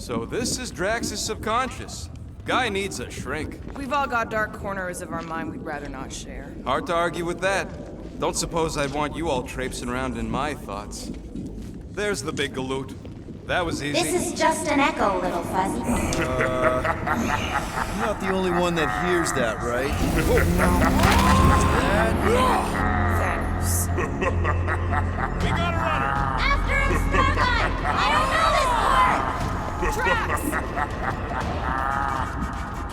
So this is Drax's subconscious. Guy needs a shrink. We've all got dark corners of our mind we'd rather not share. Hard to argue with that. Don't suppose I'd want you all traipsing around in my thoughts. There's the big galoot. That was easy. This is just an echo, little fuzzy. I'm not the only one that hears that, right? Thanos. We got a runner! After him, Starlight! I don't know this part! Drax!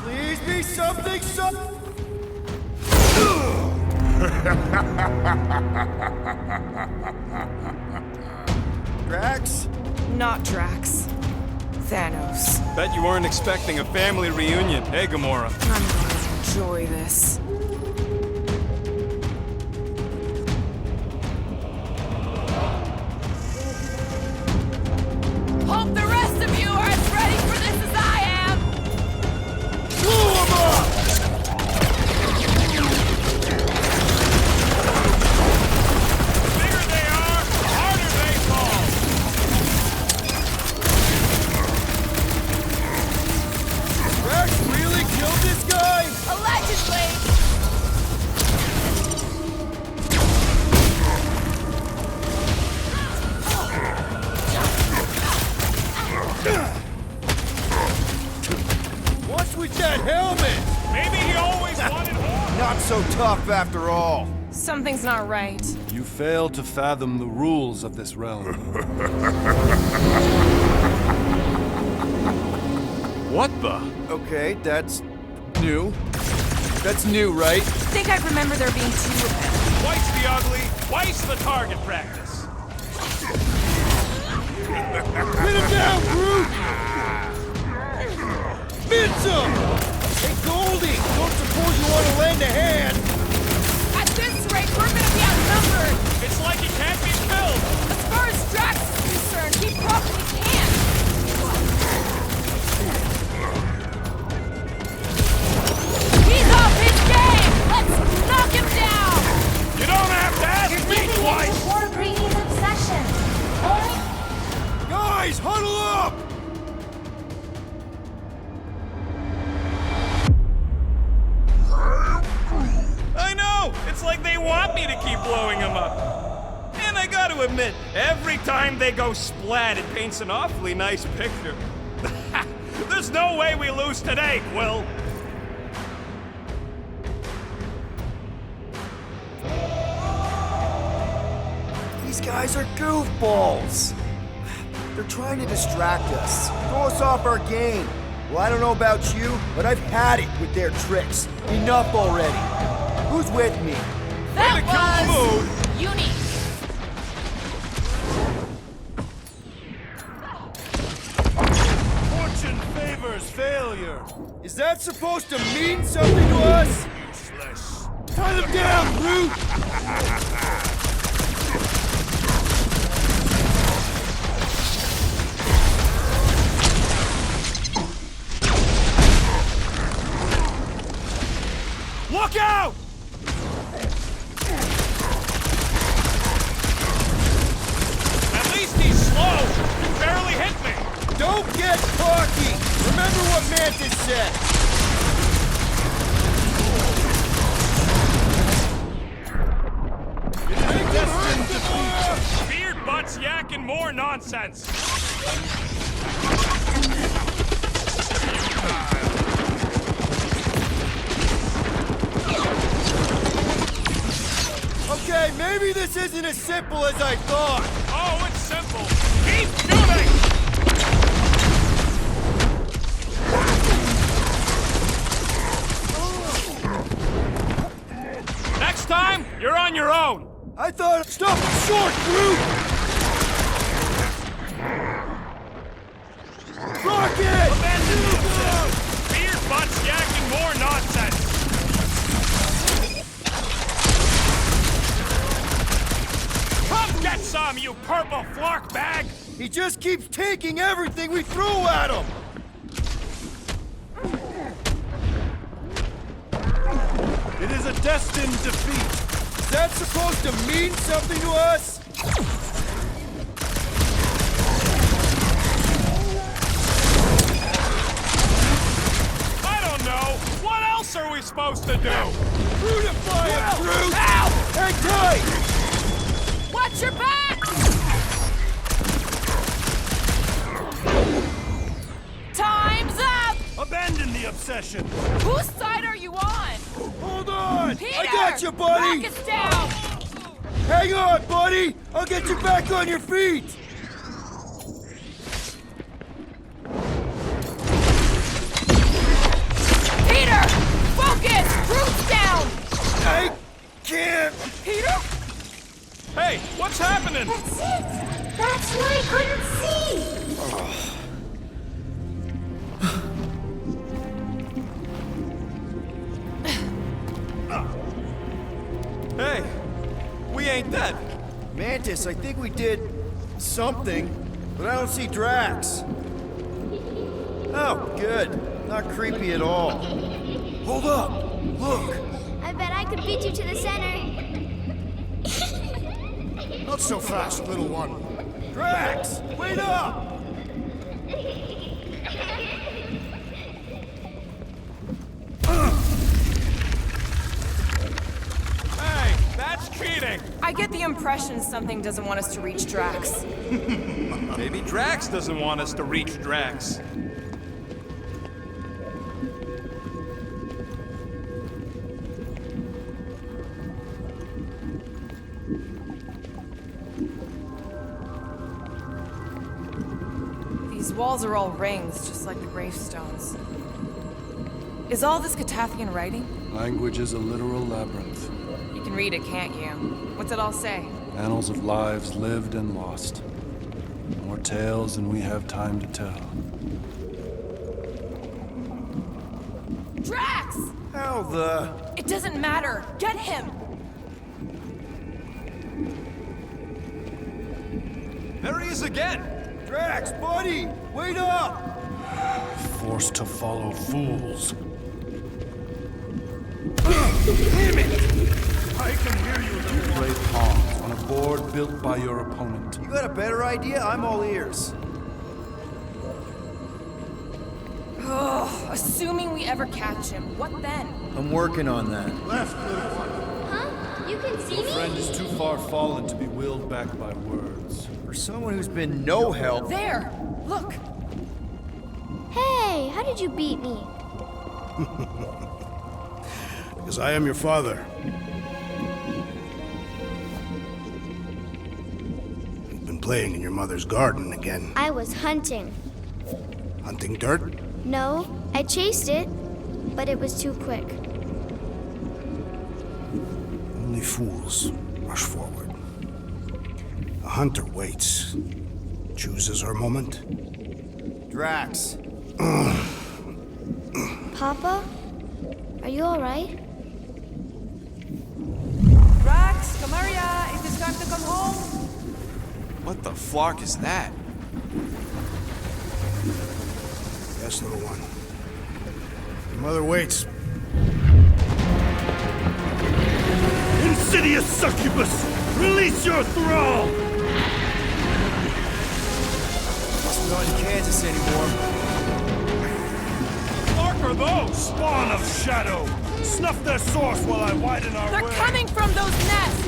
Please be something Drax? Not Drax. Thanos. Bet you weren't expecting a family reunion, hey Gamora? I'm going to enjoy this. Hope the rest of you are as ready for this as I am! Blow him up! The bigger they are, the harder they fall! Drax really killed this guy? Allegedly! What's with that helmet? Maybe he always wanted more! Not so tough after all. Something's not right. You fail to fathom the rules of this realm. What the? Okay, that's new. That's new, right? I think I remember there being two of them. Twice the ugly, twice the target practice. Pin him down, Groot! Mince him! Hey, Goldie! Don't suppose you want to lend a hand? At this rate, we're gonna be outnumbered! It's like he can't be killed! As far as Drax is concerned, he probably can! He's off his game! Let's knock him down! You don't have to ask You're me giving in twice! to poor Greedy's obsession. Only Guys, huddle up! I know! It's like they want me to keep blowing him up. And I gotta admit, every time they go splat, it paints an awfully nice picture. There's no way we lose today, Quill! These guys are goofballs. They're trying to distract us, throw us off our game. Well, I don't know about you, but I've had it with their tricks. Enough already. Who's with me? That Way to kill the mood! unique! Fortune favors failure. Is that supposed to mean something to us? Useless. Tie them down, Groot! Look out! At least he's slow! You barely hit me! Don't get cocky! Remember what Mantis said! Destined defeat. Beard butts yakking more nonsense! Okay, maybe this isn't as simple as I thought. Oh, it's simple! Keep shooting! Next time, you're on your own! I thought... Stop short, Groot! Rocket! Abandon the obsession! Beard butts yakking more nonsense! Come get some, you purple flark bag! He just keeps taking everything we throw at him! It is a destined defeat. Is that supposed to mean something to us? to do! Brutify him, Groot! Ow! Hang tight! Watch your back! Time's up! Abandon the obsession! Whose side are you on? Hold on! Peter! I got you, buddy! Knock us down! Hang on, buddy! I'll get you back on your feet! Peter! Focus! Groot's down! I can't! Peter? Hey, what's happening? That's it! That's what I couldn't see! Hey, we ain't dead. Mantis, I think we did something, but I don't see Drax. Oh, good. Not creepy at all. Hold up! Look! I bet I could beat you to the center. Not so fast, little one. Drax! Wait up! Hey, that's cheating! I get the impression something doesn't want us to reach Drax. Maybe Drax doesn't want us to reach Drax. These walls are all rings, just like the gravestones. Is all this Catathian writing? Language is a literal labyrinth. You can read it, can't you? What's it all say? Annals of lives lived and lost. More tales than we have time to tell. Drax! How the... It doesn't matter. Get him! There he is again. Drax, buddy! Wait up! Forced to follow fools. Damn it! I can hear you, You play pawns on a board built by your opponent. You got a better idea? I'm all ears. Ugh, assuming we ever catch him, what then? I'm working on that. Left, little one. Huh? You can see me? Friend is too far fallen to be willed back by words. For someone who's been no help... There! Look! Hey, how did you beat me? Because I am your father. You've been playing in your mother's garden again. I was hunting. Hunting dirt? No, I chased it, but it was too quick. Only fools rush forward. A hunter waits, chooses her moment. Drax. Papa? Are you alright? Drax, come here, it is time to come home. What the flark is that? Yes, little one. Your mother waits. Insidious succubus! Release your thrall! Guess we're not in Kansas anymore. Mark are those? Spawn of shadow! Snuff their source while I widen our They're way! coming from those nests!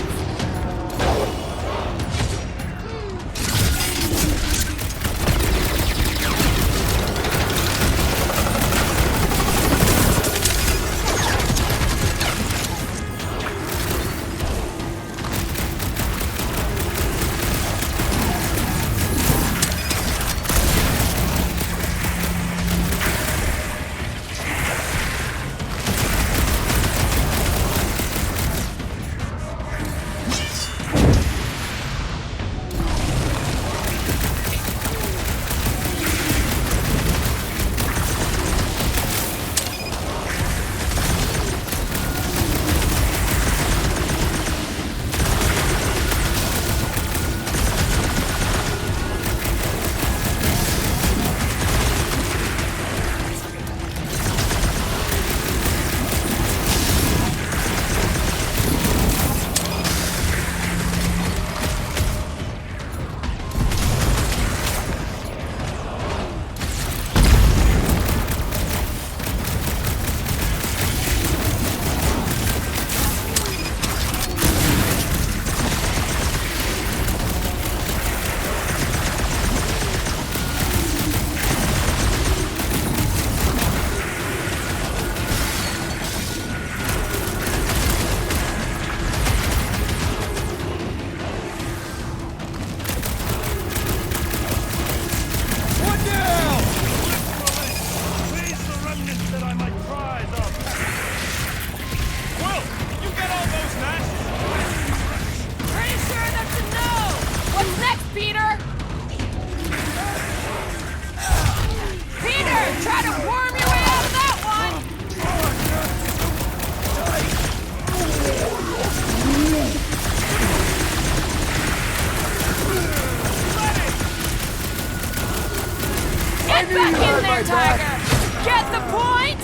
Get back in there, Tiger! Get the point?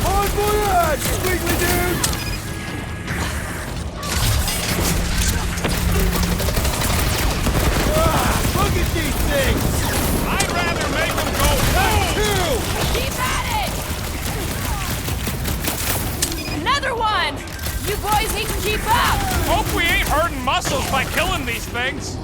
On voyage, Squiggly dude! Look at these things! I'd rather make them go home! Keep at it! Another one! You boys need to keep up! Hope we ain't hurting muscles by killing these things.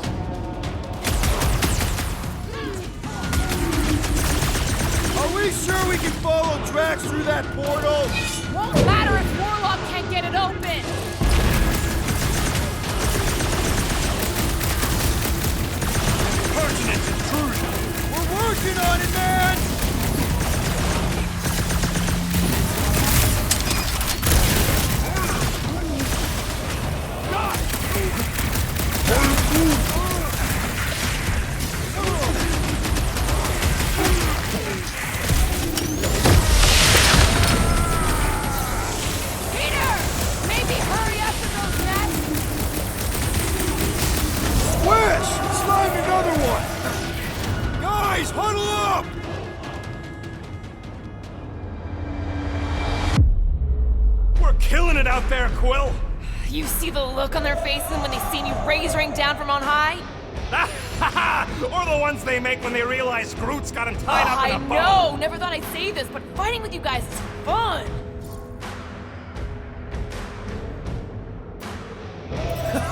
Are we sure we can follow Drax through that portal? Won't matter if Warlock can't get it open! Pertinent intrusion. We're working on it, man! Peter! Maybe hurry up with those nets! Squish! Slide another one! Guys, huddle up! We're killing it out there, Quill. You see the look on their faces when they see me rain down from on high? Or the ones they make when they realize Groot's got him tied up in a I bow. know! Never thought I'd say this, but fighting with you guys is fun!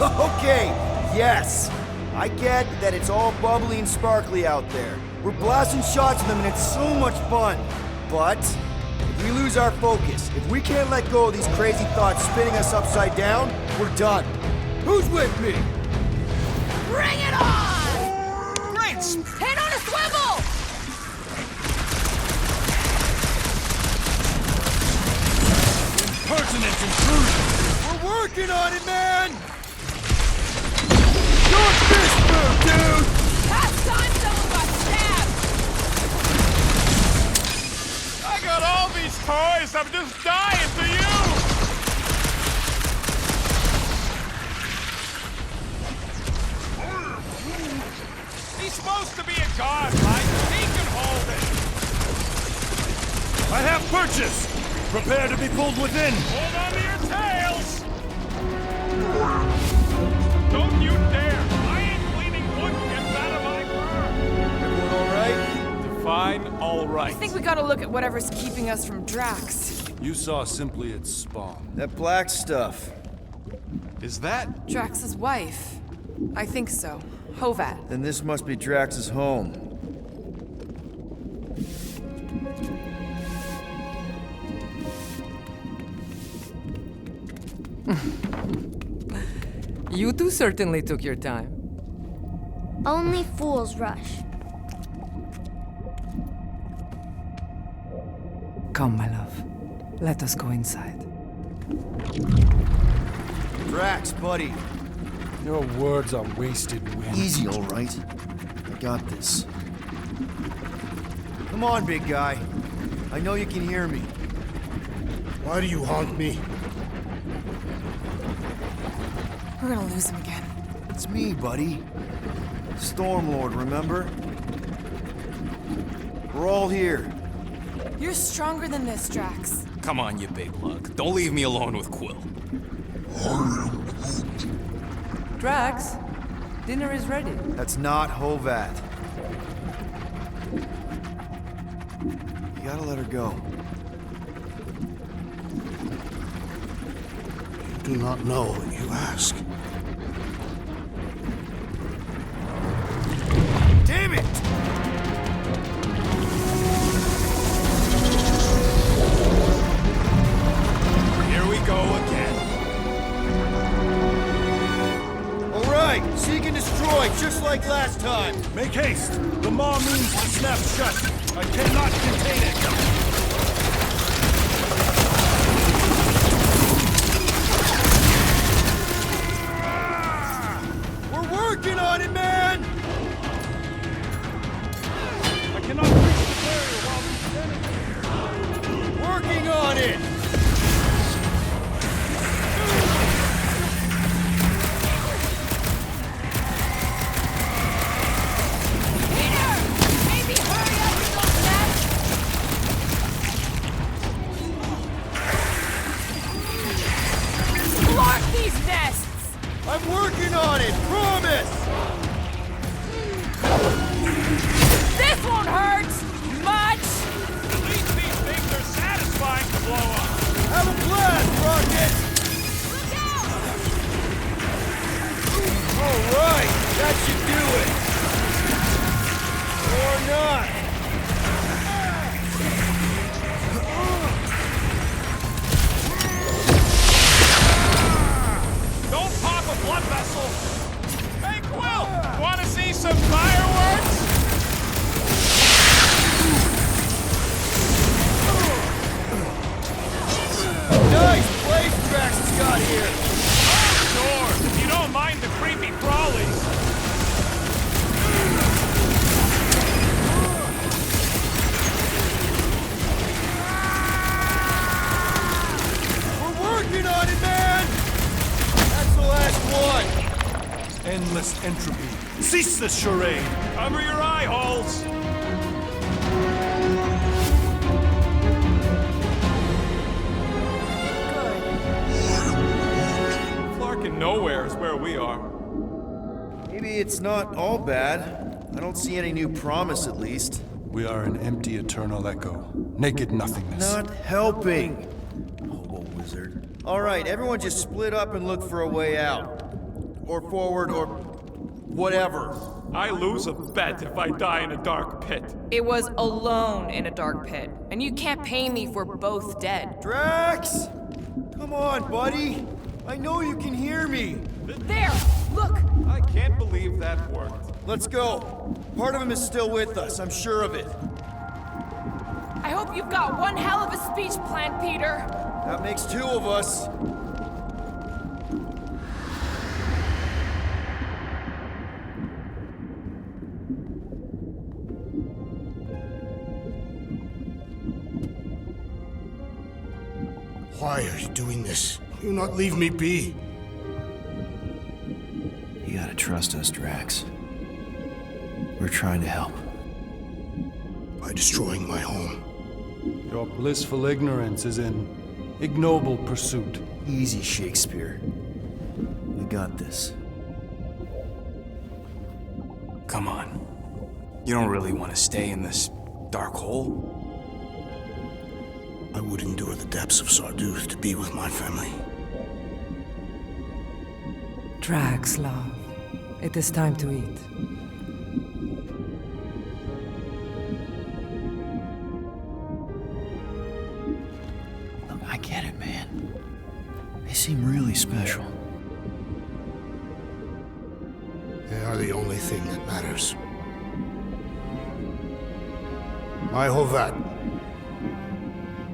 Okay, yes. I get that it's all bubbly and sparkly out there. We're blasting shots at them and it's so much fun. But if we lose our focus, if we can't let go of these crazy thoughts spinning us upside down, we're done. Who's with me? Bring it on! Great! Head on a swivel! Pertinent intrusion. We're working on it, man! Your fist move, dude! Past time someone got stabbed! I got all these toys. I'm just dying to use. He's supposed to be a god, right? He can hold it. I have purchase! Prepare to be pulled within! Hold on to your tails. Don't you dare. I ain't bleeding wood gets out of my fur. Everyone all right? Define all right. I think we gotta look at whatever's keeping us from Drax. You saw simply its spawn. That black stuff. Is that? Drax's wife. I think so. Hovat. Then this must be Drax's home. You two certainly took your time. Only fools rush. Come, my love. Let us go inside. Drax, buddy. Your words are wasted wind. Easy, all right. I got this. Come on, big guy. I know you can hear me. Why do you haunt me? We're gonna lose him again. It's me, buddy. Stormlord, remember? We're all here. You're stronger than this, Drax. Come on, you big lug. Don't leave me alone with Quill. Drax, dinner is ready. That's not Hovat. You gotta let her go. You do not know what you ask. Damn it! Here we go again. All right, seek and destroy, just like last time. Make haste! The maw means to snap shut. I cannot contain it. We're working on it, man! I cannot reach the barrier while these enemies... Working on it! Peter! I'm working on it, promise! This won't hurt much! At least these things are satisfying to blow up. Have a blast, Rocket! Look out! Alright, that should do it! Or not! Don't pop a blood vessel. Hey, Quill, want to see some fireworks? Nice place Drax has got here! Sure, if you don't mind the creepy crawlies. We're working on it, man! That's the last one! Endless entropy. Cease this charade! Cover your eye holes. Flarkin' nowhere is where we are. Maybe it's not all bad. I don't see any new promise, at least. We are an empty eternal echo. Naked nothingness. Not helping! Hobo wizard. Alright, everyone just split up and look for a way out. Or forward, or whatever. I lose a bet if I die in a dark pit. It was alone in a dark pit, and you can't pay me if we're both dead. Drax! Come on, buddy! I know you can hear me! There! Look! I can't believe that worked. Let's go. Part of him is still with us, I'm sure of it. I hope you've got one hell of a speech plan, Peter. That makes two of us. Why are you doing this? Will you not leave me be? You gotta trust us, Drax. We're trying to help. By destroying my home. Your blissful ignorance is an ignoble pursuit. Easy, Shakespeare. We got this. Come on. You don't really want to stay in this dark hole? I would endure the depths of Sarduth to be with my family. Drax, love. It is time to eat. Look, I get it, man. They seem really special. They are the only thing that matters. My Hovat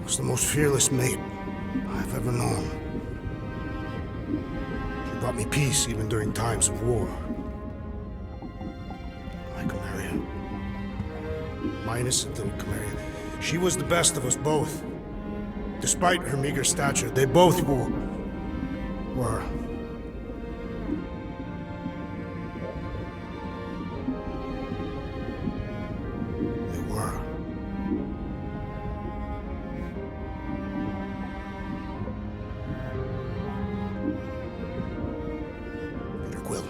was the most fearless mate I've ever known. She brought me peace even during times of war. My Chimera. My innocent little Chimera. She was the best of us both. Despite her meager stature, they both were. They were. Peter Quill.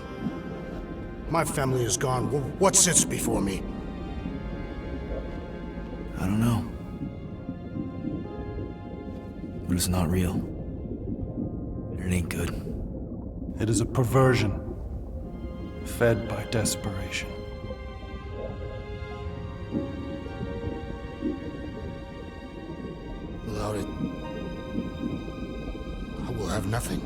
My family is gone. What sits before me? I don't know. But it's not real. It ain't good. It is a perversion, fed by desperation. Without it, I will have nothing.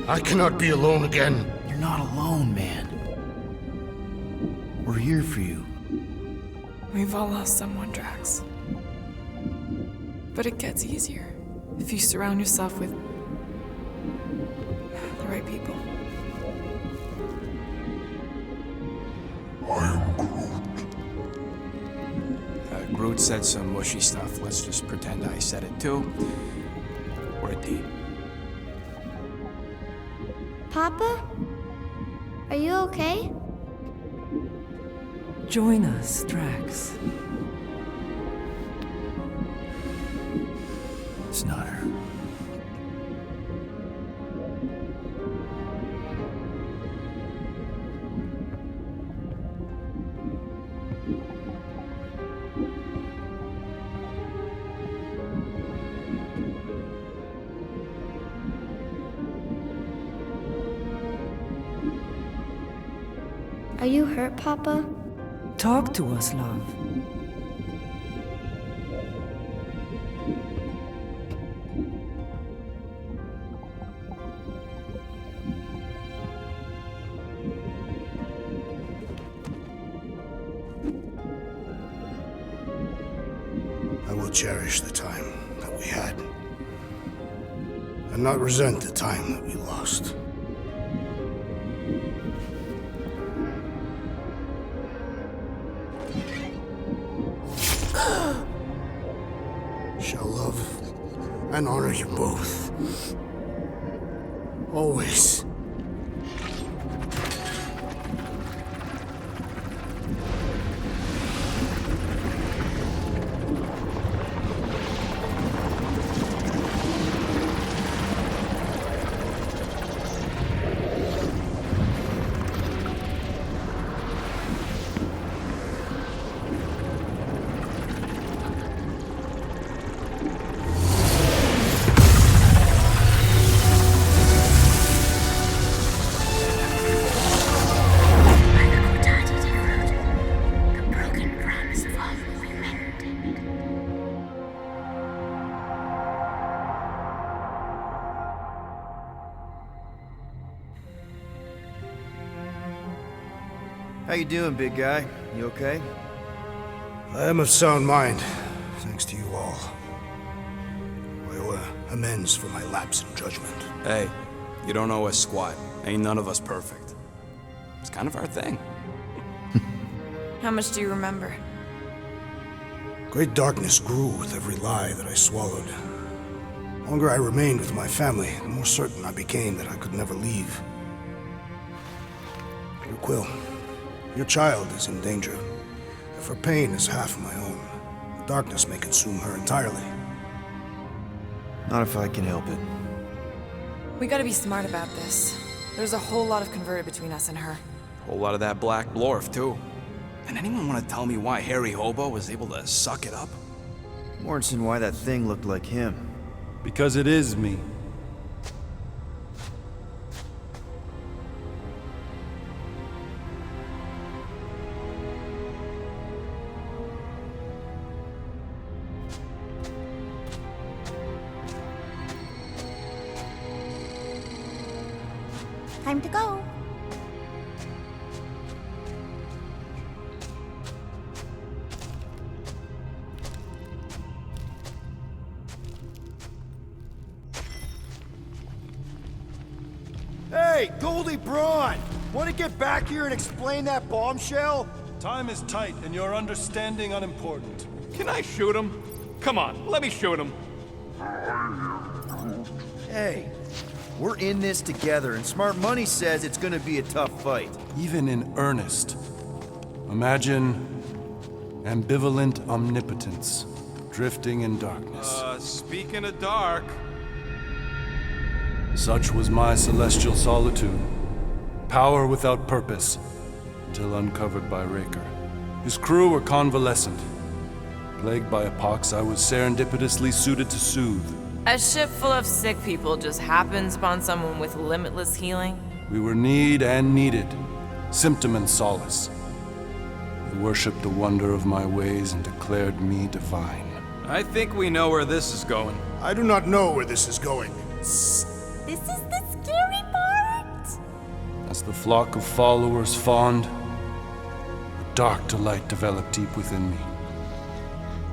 I cannot be alone again. You're not alone, man. We're here for you. We've all lost someone, Drax. But it gets easier if you surround yourself with the right people. Groot said some mushy stuff. Let's just pretend I said it too. We're a team. Papa? Are you okay? Join us, Drax. It's not her. Are you hurt, Papa? Talk to us, love. I will cherish the time that we had, and not resent the time that we lost. Shall love and honor you both. Always. How you doing, big guy? You okay? I am of sound mind, thanks to you all. I owe amends for my lapse in judgment. Hey, you don't owe us squat. Ain't none of us perfect. It's kind of our thing. How much do you remember? Great darkness grew with every lie that I swallowed. The longer I remained with my family, the more certain I became that I could never leave. Dear Quill, your child is in danger. If her pain is half my own, the darkness may consume her entirely. Not if I can help it. We gotta be smart about this. There's a whole lot of converted between us and her. Whole lot of that black blorf, too. And anyone want to tell me why Harry Hobo was able to suck it up? Morrison, why that thing looked like him. Because it is me. Time to go. Hey, Goldie Braun! Want to get back here and explain that bombshell? Time is tight, and your understanding unimportant. Can I shoot him? Come on, let me shoot him. Hey, we're in this together, and Smart Money says it's gonna be a tough fight. Even in earnest. Imagine ambivalent omnipotence, drifting in darkness. Speaking of dark... Such was my celestial solitude. Power without purpose, till uncovered by Raker. His crew were convalescent. Plagued by a pox I was serendipitously suited to soothe. A ship full of sick people just happens upon someone with limitless healing? We were need and needed, symptom and solace. They worshipped the wonder of my ways and declared me divine. I think we know where this is going. I do not know where this is going. This is the scary part. As the flock of followers fawned, a dark delight developed deep within me.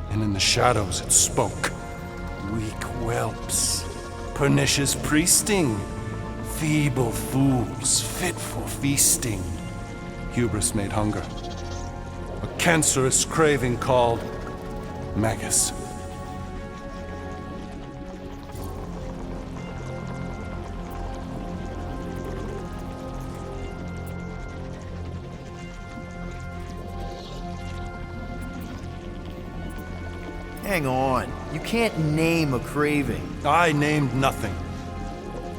And in the shadows it spoke. Weak whelps, pernicious priesting, feeble fools fit for feasting. Hubris made hunger. A cancerous craving called Magus. Hang on. You can't name a craving. I named nothing.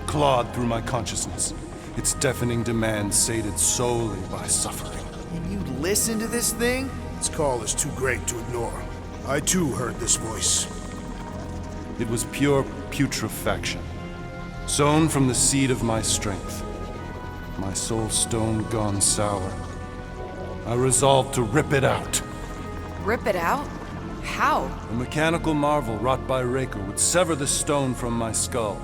Clawed through my consciousness, its deafening demands sated solely by suffering. And you listen to this thing? Its call is too great to ignore. I too heard this voice. It was pure putrefaction, sown from the seed of my strength. My soul stone gone sour, I resolved to rip it out. Rip it out? How? A mechanical marvel wrought by Raker would sever the stone from my skull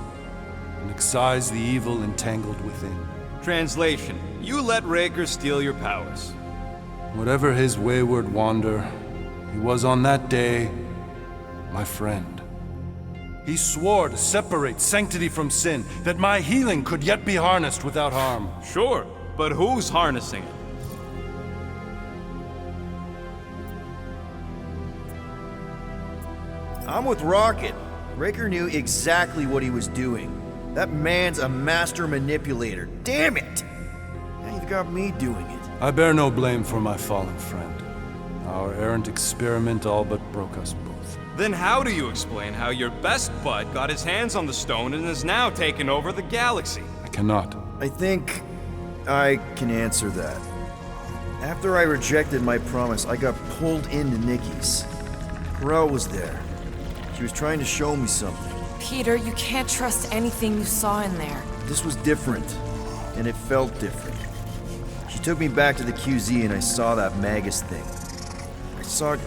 and excise the evil entangled within. Translation: you let Raker steal your powers. Whatever his wayward wander, he was on that day my friend. He swore to separate sanctity from sin, that my healing could yet be harnessed without harm. Sure, but who's harnessing it? I'm with Rocket. Raker knew exactly what he was doing. That man's a master manipulator. Damn it! Now you've got me doing it. I bear no blame for my fallen friend. Our errant experiment all but broke us both. Then how do you explain how your best bud got his hands on the stone and has now taken over the galaxy? I cannot. I think I can answer that. After I rejected my promise, I got pulled into Nikki's. Corel was there. She was trying to show me something. Peter, you can't trust anything you saw in there. This was different, and it felt different. She took me back to the QZ and I saw that Magus thing. I saw it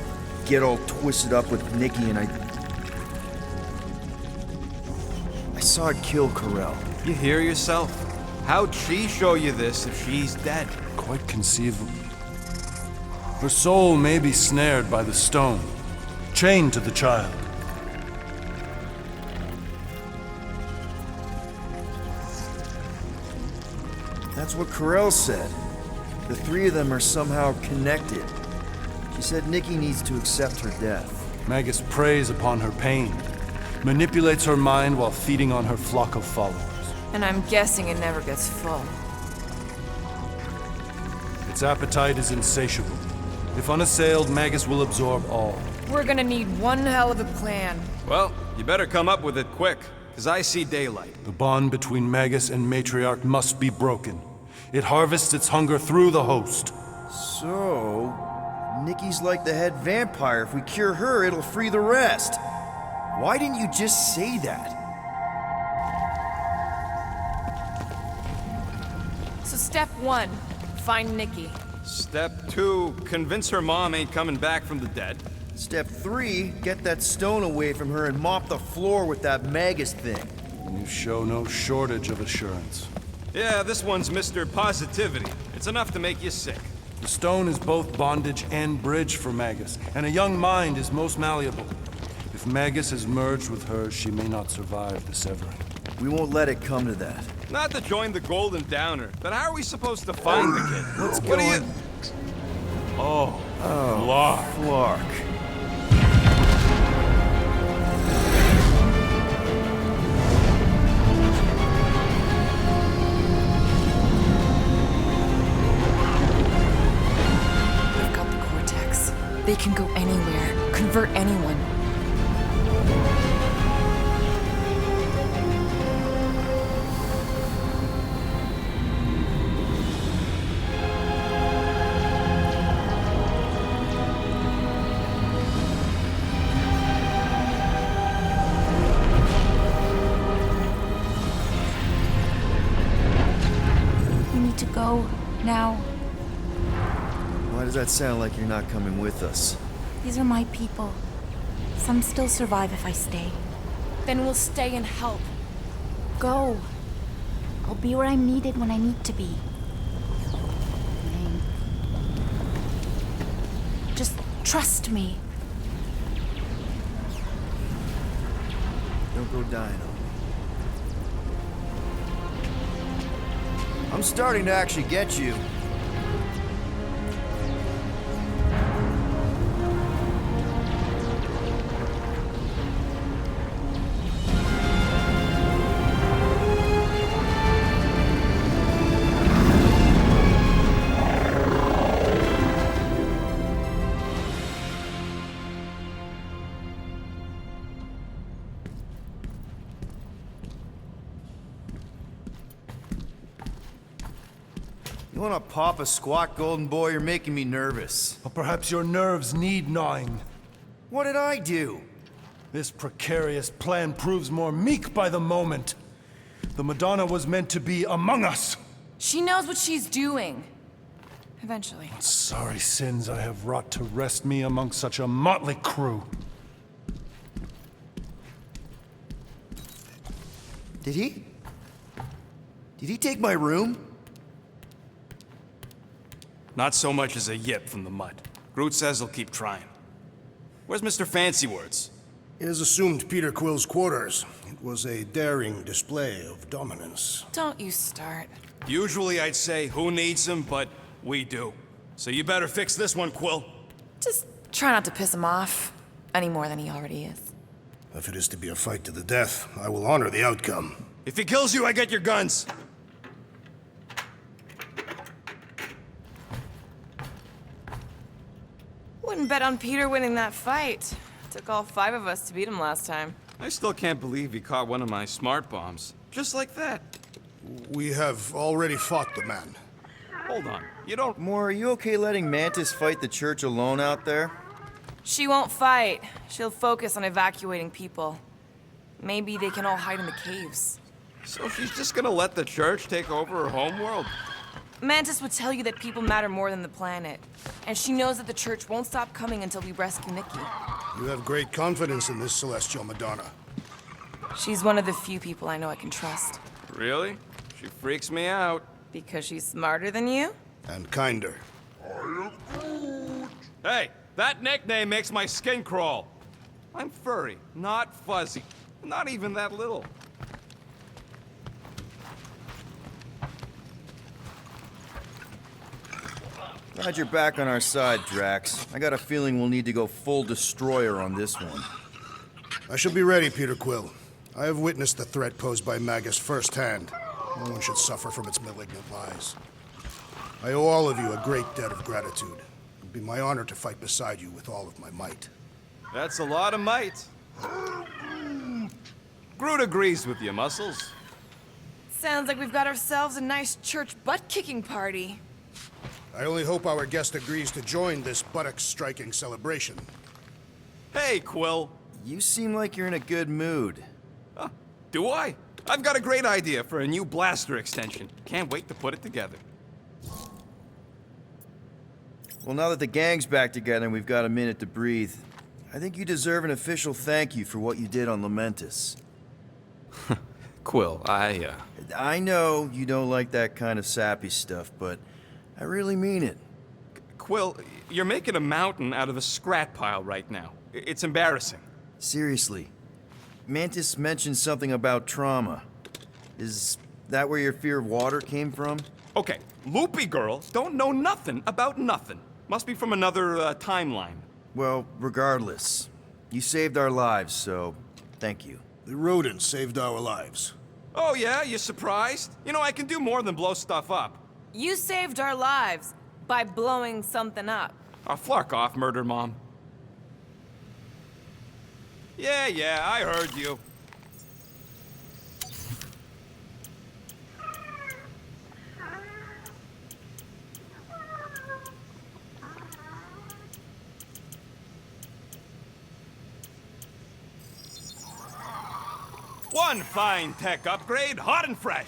get all twisted up with Nikki and I saw it kill Corel. You hear yourself? How'd she show you this if she's dead? Quite conceivable. Her soul may be snared by the stone, chained to the child. That's what Corel said. The three of them are somehow connected. She said Nikki needs to accept her death. Magus preys upon her pain, manipulates her mind while feeding on her flock of followers. And I'm guessing it never gets full. Its appetite is insatiable. If unassailed, Magus will absorb all. We're gonna need one hell of a plan. Well, you better come up with it quick, because I see daylight. The bond between Magus and Matriarch must be broken. It harvests its hunger through the host. So, Nikki's like the head vampire. If we cure her, it'll free the rest. Why didn't you just say that? So step 1, find Nikki. Step 2, convince her mom ain't coming back from the dead. Step 3, get that stone away from her and mop the floor with that Magus thing. You show no shortage of assurance. Yeah, this one's Mr. Positivity. It's enough to make you sick. The stone is both bondage and bridge for Magus, and a young mind is most malleable. If Magus is merged with hers, she may not survive the severing. We won't let it come to that. Not to join the Golden Downer, but how are we supposed to find the kid? Let's What go do you... in. Oh, Lark. Clark. We've got the Cortex. They can go anywhere, convert anyone. To go now. Why does that sound like you're not coming with us? These are my people. Some still survive if I stay. Then we'll stay and help. Go. I'll be where I'm needed when I need to be. Just trust me. Don't go dying on me. I'm starting to actually get you. You wanna pop a squat, golden boy? You're making me nervous. Or perhaps your nerves need gnawing. What did I do? This precarious plan proves more meek by the moment. The Madonna was meant to be among us. She knows what she's doing. Eventually. Sorry sins I have wrought to rest me among such a motley crew. Did he? Did he take my room? Not so much as a yip from the mud. Groot says he'll keep trying. Where's Mr. Fancy Words? He has assumed Peter Quill's quarters. It was a daring display of dominance. Don't you start. Usually I'd say, who needs him, but we do. So you better fix this one, Quill. Just try not to piss him off any more than he already is. If it is to be a fight to the death, I will honor the outcome. If he kills you, I get your guns. Wouldn't bet on Peter winning that fight. Took all 5 of us to beat him last time. I still can't believe he caught one of my smart bombs. Just like that. We have already fought the man. Hold on. You don't... Moore, are you okay letting Mantis fight the church alone out there? She won't fight. She'll focus on evacuating people. Maybe they can all hide in the caves. So she's just gonna let the church take over her homeworld? Mantis would tell you that people matter more than the planet. And she knows that the church won't stop coming until we rescue Nikki. You have great confidence in this celestial Madonna. She's one of the few people I know I can trust. Really? She freaks me out. Because she's smarter than you? And kinder. Hey, that nickname makes my skin crawl. I'm furry, not fuzzy. Not even that little. Glad you're back on our side, Drax. I got a feeling we'll need to go full destroyer on this one. I shall be ready, Peter Quill. I have witnessed the threat posed by Magus firsthand. No one should suffer from its malignant lies. I owe all of you a great debt of gratitude. It would be my honor to fight beside you with all of my might. That's a lot of might. Groot agrees with you, Muscles. Sounds like we've got ourselves a nice church butt-kicking party. I only hope our guest agrees to join this buttocks-striking celebration. Hey, Quill. You seem like you're in a good mood. Huh, do I? I've got a great idea for a new blaster extension. Can't wait to put it together. Well, now that the gang's back together and we've got a minute to breathe, I think you deserve an official thank you for what you did on Lamentus. Quill, I know you don't like that kind of sappy stuff, but I really mean it. Quill, you're making a mountain out of a scrap pile right now. It's embarrassing. Seriously. Mantis mentioned something about trauma. Is that where your fear of water came from? Okay, Loopy Girl don't know nothing about nothing. Must be from another timeline. Well, regardless, you saved our lives, so thank you. The rodents saved our lives. Oh yeah, you surprised? You know, I can do more than blow stuff up. You saved our lives by blowing something up. Oh, flark off, Murder Mom. Yeah, I heard you. One fine tech upgrade, hot and fresh.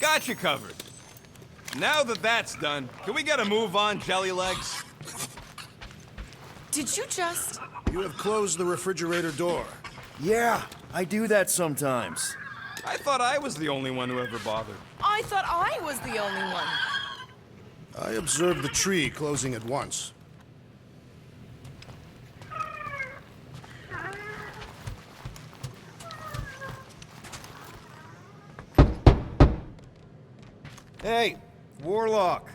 Got you covered. Now that that's done, can we get a move on, Jelly Legs? Did you just... You have closed the refrigerator door. Yeah, I do that sometimes. I thought I was the only one who ever bothered. I thought I was the only one. I observed the tree closing at once. Hey, Warlock.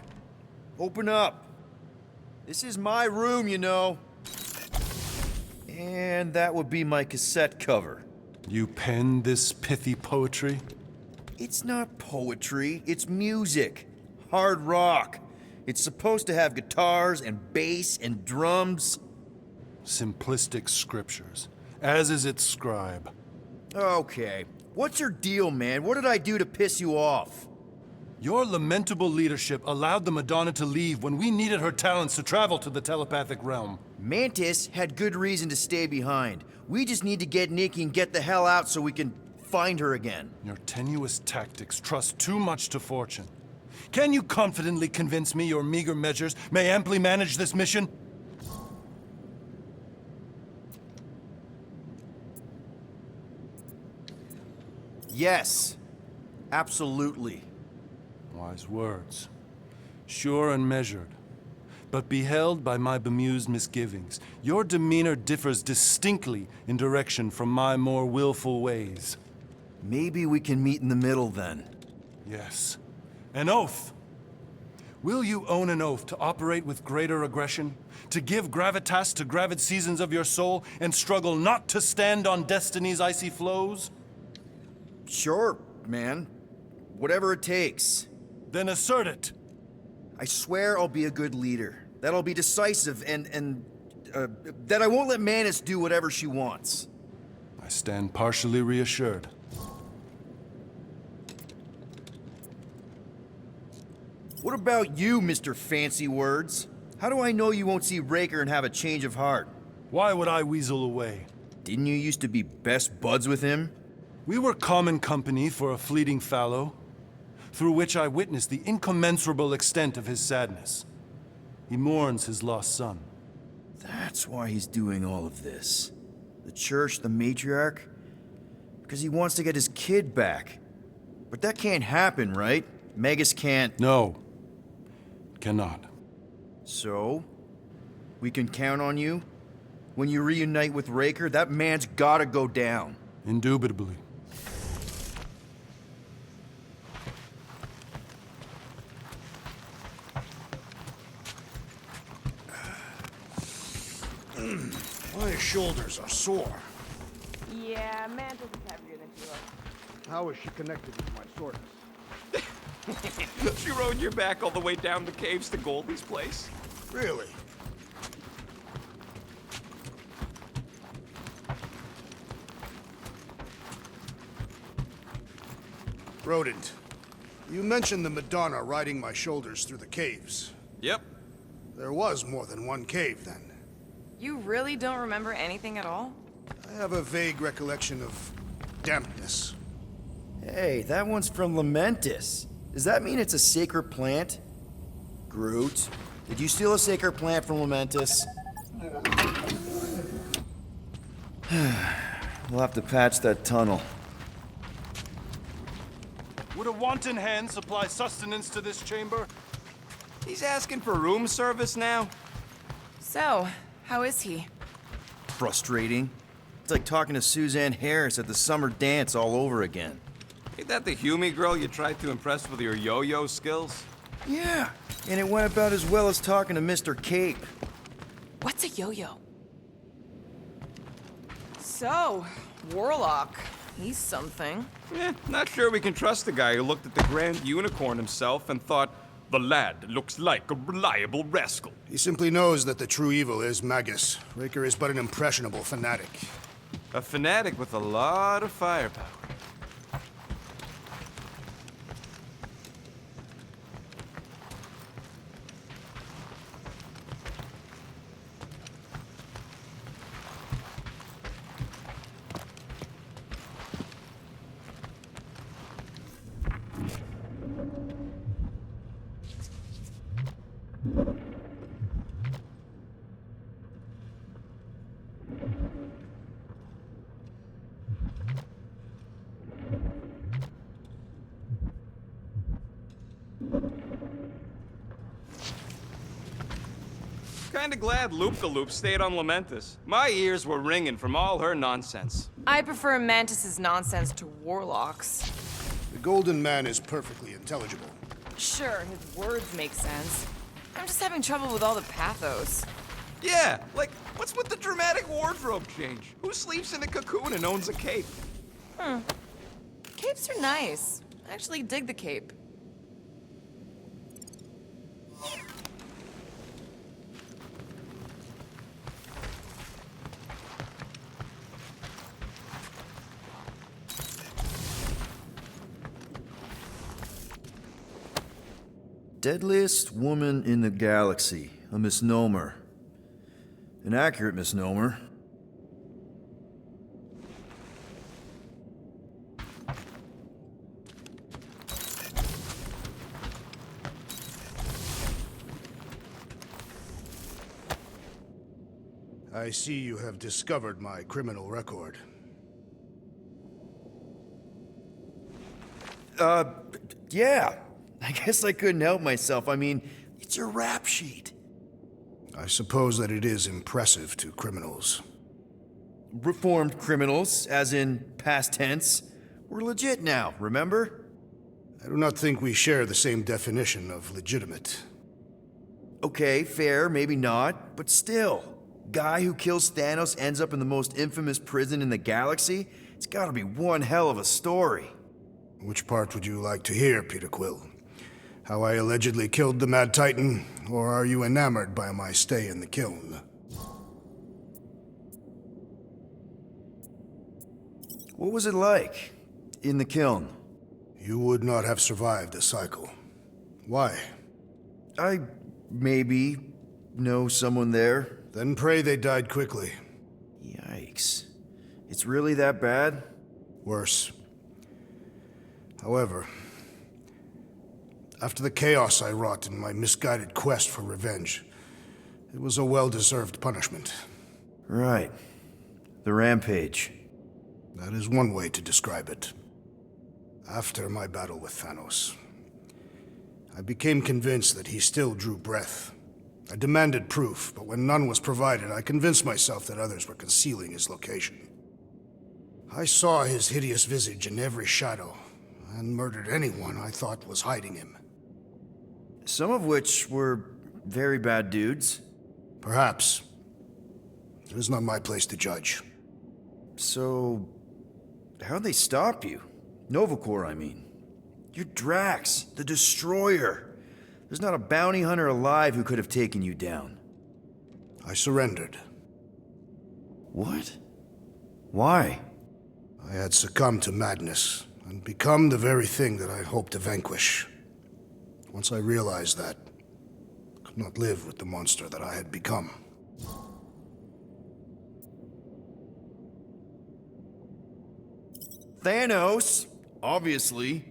Open up. This is my room, you know. And that would be my cassette cover. You penned this pithy poetry? It's not poetry, it's music. Hard rock. It's supposed to have guitars and bass and drums. Simplistic scriptures, as is its scribe. Okay, What's your deal, man? What did I do to piss you off? Your lamentable leadership allowed the Madonna to leave when we needed her talents to travel to the telepathic realm. Mantis had good reason to stay behind. We just need to get Nikki and get the hell out so we can find her again. Your tenuous tactics trust too much to fortune. Can you confidently convince me your meager measures may amply manage this mission? Yes, absolutely. Wise words. Sure and measured. But beheld by my bemused misgivings, your demeanor differs distinctly in direction from my more willful ways. Maybe we can meet in the middle then. Yes. An oath. Will you own an oath to operate with greater aggression? To give gravitas to gravid seasons of your soul and struggle not to stand on destiny's icy flows? Sure, man. Whatever it takes. Then assert it. I swear I'll be a good leader. That I'll be decisive and that I won't let Mantis do whatever she wants. I stand partially reassured. What about you, Mr. Fancy Words? How do I know you won't see Raker and have a change of heart? Why would I weasel away? Didn't you used to be best buds with him? We were common company for a fleeting fallow, through which I witnessed the incommensurable extent of his sadness. He mourns his lost son. That's why he's doing all of this. The church, the matriarch? Because he wants to get his kid back. But that can't happen, right? Magus can't... No. Cannot. So? We can count on you? When you reunite with Raker, that man's gotta go down. Indubitably. My shoulders are sore. Yeah, Mantis is heavier than she looks. How is she connected with my soreness? She rode your back all the way down the caves to Goldie's place? Really? Rodent, you mentioned the Madonna riding my shoulders through the caves. Yep. There was more than one cave, then. You really don't remember anything at all? I have a vague recollection of dampness. Hey, that one's from Lamentis. Does that mean it's a sacred plant? Groot, did you steal a sacred plant from Lamentis? We'll have to patch that tunnel. Would a wanton hand supply sustenance to this chamber? He's asking for room service now? So, how is he? Frustrating. It's like talking to Suzanne Harris at the summer dance all over again. Ain't that the Hume girl you tried to impress with your yo-yo skills? Yeah, and it went about as well as talking to Mr. Cape. What's a yo-yo? So, Warlock. He's something. Not sure we can trust the guy who looked at the Grand Unicorn himself and thought, the lad looks like a reliable rascal. He simply knows that the true evil is Magus. Raker is but an impressionable fanatic. A fanatic with a lot of firepower. Kinda glad Loop-de-Loop stayed on Lamentis. My ears were ringing from all her nonsense. I prefer Mantis's nonsense to Warlock's. The Golden Man is perfectly intelligible. Sure, his words make sense. I'm just having trouble with all the pathos. Yeah, like, what's with the dramatic wardrobe change? Who sleeps in a cocoon and owns a cape? Capes are nice. I actually dig the cape. deadliest woman in the galaxy. A misnomer. An accurate misnomer. I see you have discovered my criminal record. Yeah. I guess I couldn't help myself. I mean, it's your rap sheet. I suppose that it is impressive to criminals. Reformed criminals, as in past tense. We're legit now, remember? I do not think we share the same definition of legitimate. Okay, fair, maybe not, but still. Guy who kills Thanos ends up in the most infamous prison in the galaxy? It's gotta be one hell of a story. Which part would you like to hear, Peter Quill? How I allegedly killed the Mad Titan, or are you enamored by my stay in the kiln? What was it like in the kiln? You would not have survived the cycle. Why? I maybe know someone there. Then pray they died quickly. Yikes. It's really that bad? Worse. However, after the chaos I wrought in my misguided quest for revenge, it was a well-deserved punishment. Right. The rampage. That is one way to describe it. After my battle with Thanos, I became convinced that he still drew breath. I demanded proof, but when none was provided, I convinced myself that others were concealing his location. I saw his hideous visage in every shadow, and murdered anyone I thought was hiding him. Some of which were very bad dudes. Perhaps. It is not my place to judge. So, how'd they stop you? Nova Corps, I mean. You're Drax, the Destroyer. There's not a bounty hunter alive who could have taken you down. I surrendered. What? Why? I had succumbed to madness, and become the very thing that I hoped to vanquish. Once I realized that, I could not live with the monster that I had become. Thanos? Obviously.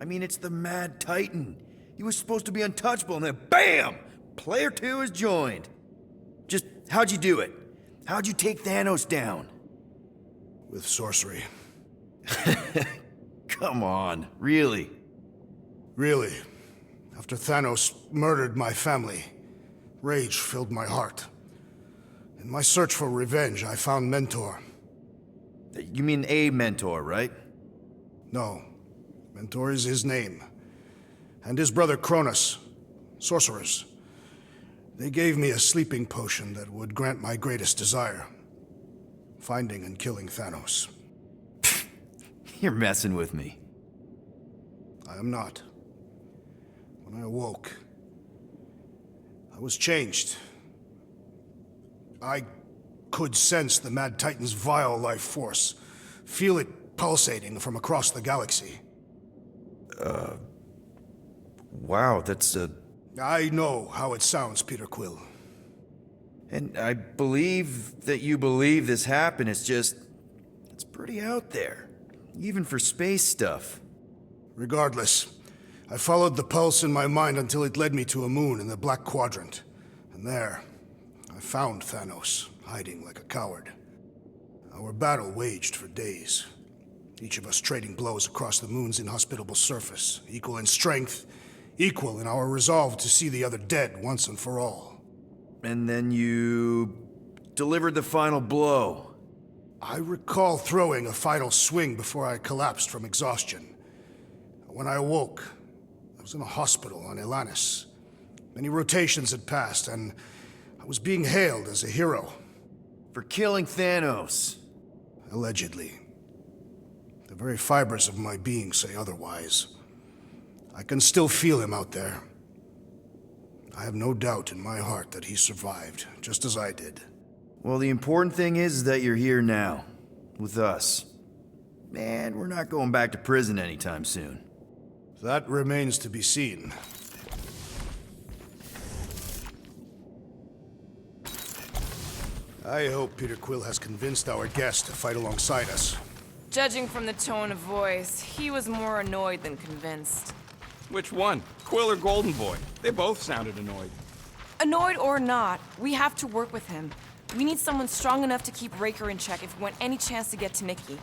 I mean, it's the Mad Titan. He was supposed to be untouchable, and then BAM! Player 2 is joined. Just, how'd you do it? How'd you take Thanos down? With sorcery. Come on, really? Really. After Thanos murdered my family, rage filled my heart. In my search for revenge, I found Mentor. You mean a mentor, right? No. Mentor is his name. And his brother Cronus, sorcerers. They gave me a sleeping potion that would grant my greatest desire. Finding and killing Thanos. You're messing with me. I am not. When I awoke, I was changed. I could sense the Mad Titan's vile life force, feel it pulsating from across the galaxy. Wow, that's I know how it sounds, Peter Quill. And I believe that you believe this happened. It's just, it's pretty out there. Even for space stuff. Regardless, I followed the pulse in my mind until it led me to a moon in the Black Quadrant. And there, I found Thanos, hiding like a coward. Our battle waged for days. Each of us trading blows across the moon's inhospitable surface, equal in strength, equal in our resolve to see the other dead once and for all. And then you delivered the final blow. I recall throwing a final swing before I collapsed from exhaustion. When I awoke, I was in a hospital on Elanis. Many rotations had passed, and I was being hailed as a hero. For killing Thanos. Allegedly. The very fibers of my being say otherwise. I can still feel him out there. I have no doubt in my heart that he survived, just as I did. Well, the important thing is that you're here now, with us. And we're not going back to prison anytime soon. That remains to be seen. I hope Peter Quill has convinced our guest to fight alongside us. Judging from the tone of voice, he was more annoyed than convinced. Which one? Quill or Golden Boy? They both sounded annoyed. Annoyed or not, we have to work with him. We need someone strong enough to keep Raker in check if we want any chance to get to Mickey.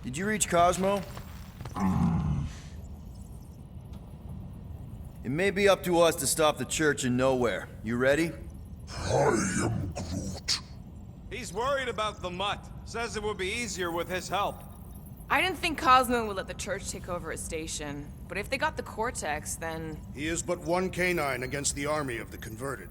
Did you reach Cosmo? It may be up to us to stop the church in nowhere. You ready? He's worried about the mutt. Says it would be easier with his help. I didn't think Cosmo would let the church take over his station, but if they got the Cortex, then... He is but one canine against the army of the converted.